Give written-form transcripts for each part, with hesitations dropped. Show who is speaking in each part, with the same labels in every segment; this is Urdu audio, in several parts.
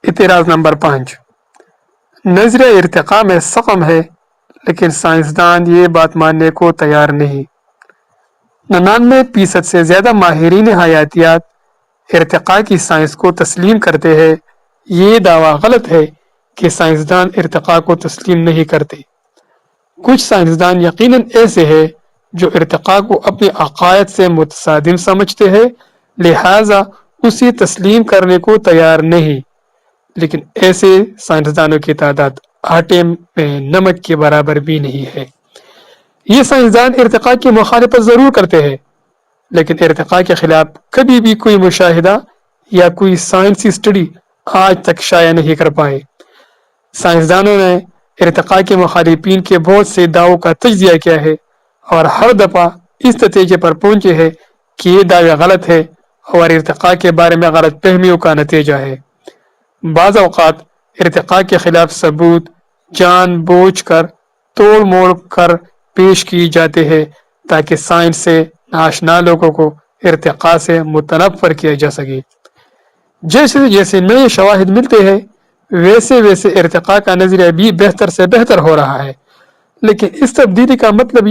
Speaker 1: اعتراض نمبر 5، نظریہ ارتقاء میں سقم ہے لیکن سائنسدان یہ بات ماننے کو تیار نہیں۔ 99% سے زیادہ ماہرین حیاتیات ارتقاء کی سائنس کو تسلیم کرتے ہیں۔ یہ دعویٰ غلط ہے کہ سائنسدان ارتقاء کو تسلیم نہیں کرتے۔ کچھ سائنسدان یقیناً ایسے ہیں جو ارتقاء کو اپنے عقائد سے متصادم سمجھتے ہیں، لہٰذا اسے تسلیم کرنے کو تیار نہیں، لیکن ایسے سائنسدانوں کی تعداد آٹے میں نمک کے برابر بھی نہیں ہے۔ یہ سائنسدان ارتقاء کی مخالفت ضرور کرتے ہیں، لیکن ارتقاء کے خلاف کبھی بھی کوئی مشاہدہ یا کوئی سائنسی اسٹڈی آج تک شائع نہیں کر پائے۔ سائنسدانوں نے ارتقاء کے مخالفین کے بہت سے دعووں کا تجزیہ کیا ہے اور ہر دفعہ اس نتیجے پر پہنچے ہیں کہ یہ دعوے غلط ہے اور ارتقاء کے بارے میں غلط فہمیوں کا نتیجہ ہے۔ بعض اوقات ارتقاء کے خلاف ثبوت جان بوجھ کر توڑ موڑ کر پیش کی جاتے ہیں تاکہ سائنس سے ناآشنا لوگوں کو ارتقاء سے متنفر کیا جا سکے۔ جیسے جیسے نئے شواہد ملتے ہیں ویسے ویسے ارتقاء کا نظریہ بھی بہتر سے بہتر ہو رہا ہے، لیکن اس تبدیلی کا مطلب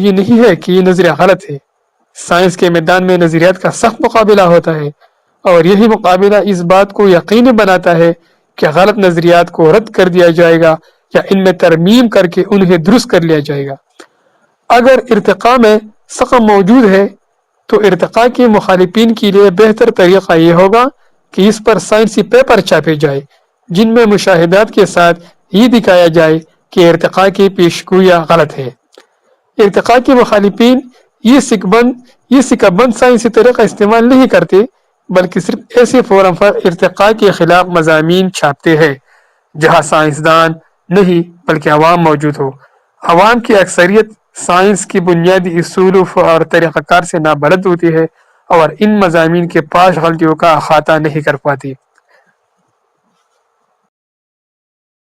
Speaker 1: یہ نہیں ہے کہ یہ نظریہ غلط ہے۔ سائنس کے میدان میں نظریات کا سخت مقابلہ ہوتا ہے اور یہی مقابلہ اس بات کو یقینی بناتا ہے کہ غلط نظریات کو رد کر دیا جائے گا یا ان میں ترمیم کر کے انہیں درست کر لیا جائے گا۔ اگر ارتقاء میں سقم موجود ہے تو ارتقاء کے مخالفین کے لیے بہتر طریقہ یہ ہوگا کہ اس پر سائنسی پیپر چھاپے جائے جن میں مشاہدات کے ساتھ یہ دکھایا جائے کہ ارتقاء کی پیشگوئیاں غلط ہے۔ ارتقاء کے مخالفین یہ سکہ بند سائنسی طریقہ استعمال نہیں کرتے بلکہ صرف ایسے فورم پر ارتقاء کے خلاف مضامین چھاپتے ہیں جہاں سائنسدان نہیں بلکہ عوام موجود ہو۔ عوام کی اکثریت سائنس کی بنیادی اصول اور طریقہ کار سے نابلد ہوتی ہے اور ان مضامین کے پاش غلطیوں کا احاطہ نہیں کر پاتی۔